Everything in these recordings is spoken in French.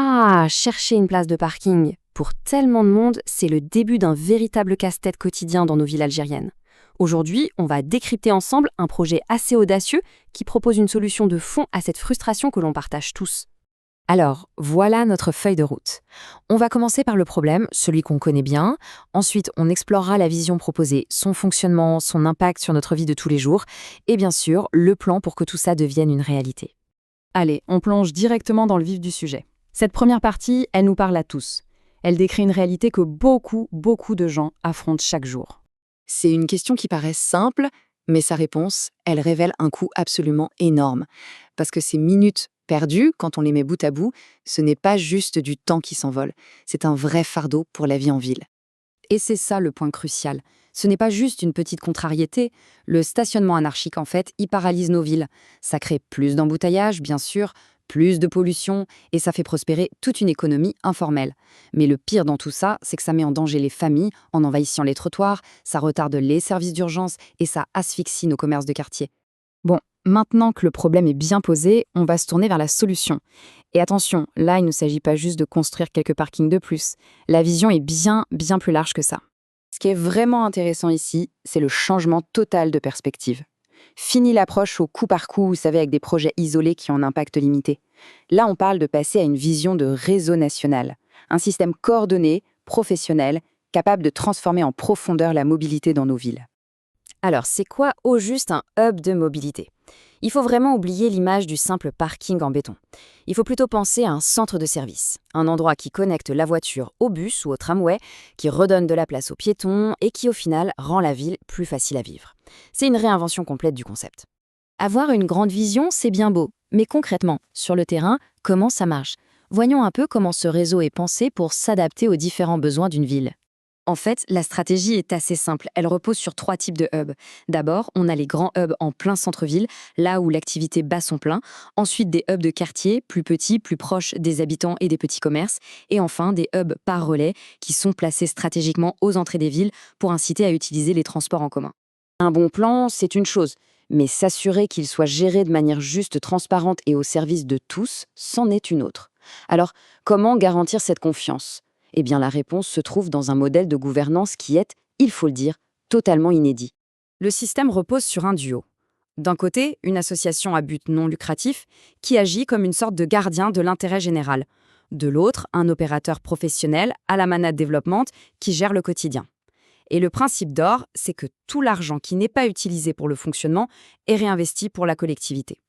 Ah, chercher une place de parking. Pour tellement de monde, c'est le début d'un véritable casse-tête quotidien dans nos villes algériennes. Aujourd'hui, on va décrypter ensemble un projet assez audacieux qui propose une solution de fond à cette frustration que l'on partage tous. Alors, voilà notre feuille de route. On va commencer par le problème, celui qu'on connaît bien. Ensuite, on explorera la vision proposée, son fonctionnement, son impact sur notre vie de tous les jours. Et bien sûr, le plan pour que tout ça devienne une réalité. Allez, on plonge directement dans le vif du sujet. Cette première partie, elle nous parle à tous. Elle décrit une réalité que beaucoup de gens affrontent chaque jour. C'est une question qui paraît simple, mais sa réponse, elle révèle un coût absolument énorme. Parce que ces minutes perdues, quand on les met bout à bout, ce n'est pas juste du temps qui s'envole, c'est un vrai fardeau pour la vie en ville. Et c'est ça le point crucial. Ce n'est pas juste une petite contrariété. Le stationnement anarchique, en fait, y paralyse nos villes. Ça crée plus d'embouteillages, bien sûr, plus de pollution, et ça fait prospérer toute une économie informelle. Mais le pire dans tout ça, c'est que ça met en danger les familles en envahissant les trottoirs, ça retarde les services d'urgence et ça asphyxie nos commerces de quartier. Bon, maintenant que le problème est bien posé, on va se tourner vers la solution. Et attention, là, il ne s'agit pas juste de construire quelques parkings de plus. La vision est bien plus large que ça. Ce qui est vraiment intéressant ici, c'est le changement total de perspective. Fini l'approche au coup par coup, vous savez, avec des projets isolés qui ont un impact limité. Là, on parle de passer à une vision de réseau national. Un système coordonné, professionnel, capable de transformer en profondeur la mobilité dans nos villes. Alors, c'est quoi au juste un hub de mobilité ? Il faut vraiment oublier l'image du simple parking en béton. Il faut plutôt penser à un centre de service, un endroit qui connecte la voiture au bus ou au tramway, qui redonne de la place aux piétons et qui au final rend la ville plus facile à vivre. C'est une réinvention complète du concept. Avoir une grande vision, c'est bien beau, mais concrètement, sur le terrain, comment ça marche ? Voyons un peu comment ce réseau est pensé pour s'adapter aux différents besoins d'une ville. En fait, la stratégie est assez simple. Elle repose sur 3 types de hubs. D'abord, on a les grands hubs en plein centre-ville, là où l'activité bat son plein. Ensuite, des hubs de quartier, plus petits, plus proches des habitants et des petits commerces. Et enfin, des hubs par relais, qui sont placés stratégiquement aux entrées des villes pour inciter à utiliser les transports en commun. Un bon plan, c'est une chose, mais s'assurer qu'il soit géré de manière juste, transparente et au service de tous, c'en est une autre. Alors, comment garantir cette confiance ? Eh bien, la réponse se trouve dans un modèle de gouvernance qui est, il faut le dire, totalement inédit. Le système repose sur un duo. D'un côté, une association à but non lucratif qui agit comme une sorte de gardien de l'intérêt général. De l'autre, un opérateur professionnel, Alamana Development, qui gère le quotidien. Et le principe d'or, c'est que tout l'argent qui n'est pas utilisé pour le fonctionnement est réinvesti pour la collectivité.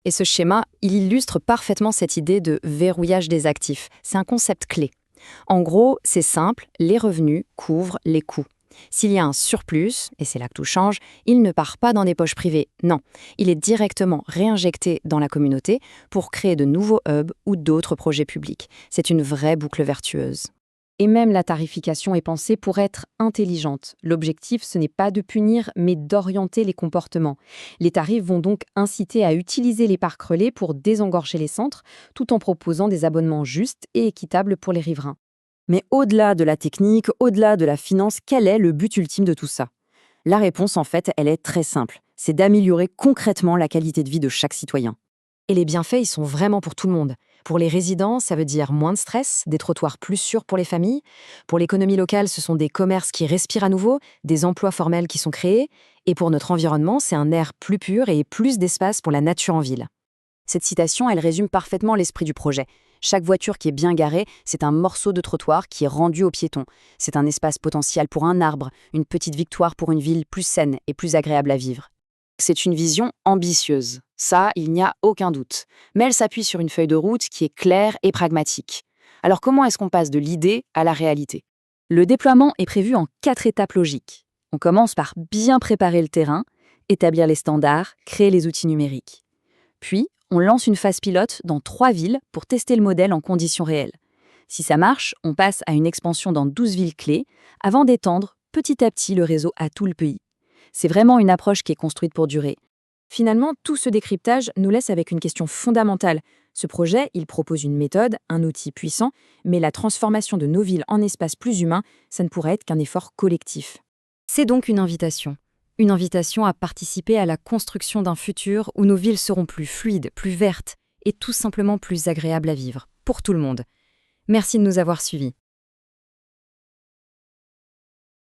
Et ce schéma, il illustre parfaitement cette idée de verrouillage des actifs. C'est un concept clé. En gros, c'est simple, les revenus couvrent les coûts. S'il y a un surplus, et c'est là que tout change, il ne part pas dans des poches privées, non. Il est directement réinjecté dans la communauté pour créer de nouveaux hubs ou d'autres projets publics. C'est une vraie boucle vertueuse. Et même la tarification est pensée pour être intelligente. L'objectif, ce n'est pas de punir, mais d'orienter les comportements. Les tarifs vont donc inciter à utiliser les parcs relais pour désengorger les centres, tout en proposant des abonnements justes et équitables pour les riverains. Mais au-delà de la technique, au-delà de la finance, quel est le but ultime de tout ça ? La réponse, en fait, elle est très simple. C'est d'améliorer concrètement la qualité de vie de chaque citoyen. Et les bienfaits, ils sont vraiment pour tout le monde. Pour les résidents, ça veut dire moins de stress, des trottoirs plus sûrs pour les familles. Pour l'économie locale, ce sont des commerces qui respirent à nouveau, des emplois formels qui sont créés. Et pour notre environnement, c'est un air plus pur et plus d'espace pour la nature en ville. Cette citation, elle résume parfaitement l'esprit du projet. Chaque voiture qui est bien garée, c'est un morceau de trottoir qui est rendu aux piétons. C'est un espace potentiel pour un arbre, une petite victoire pour une ville plus saine et plus agréable à vivre. C'est une vision ambitieuse, ça, il n'y a aucun doute. Mais elle s'appuie sur une feuille de route qui est claire et pragmatique. Alors comment est-ce qu'on passe de l'idée à la réalité ? Le déploiement est prévu en 4 étapes logiques. On commence par bien préparer le terrain, établir les standards, créer les outils numériques. Puis, on lance une phase pilote dans 3 villes pour tester le modèle en conditions réelles. Si ça marche, on passe à une expansion dans 12 villes clés, avant d'étendre petit à petit le réseau à tout le pays. C'est vraiment une approche qui est construite pour durer. Finalement, tout ce décryptage nous laisse avec une question fondamentale. Ce projet, il propose une méthode, un outil puissant, mais la transformation de nos villes en espaces plus humains, ça ne pourrait être qu'un effort collectif. C'est donc une invitation à participer à la construction d'un futur où nos villes seront plus fluides, plus vertes et tout simplement plus agréables à vivre, pour tout le monde. Merci de nous avoir suivis.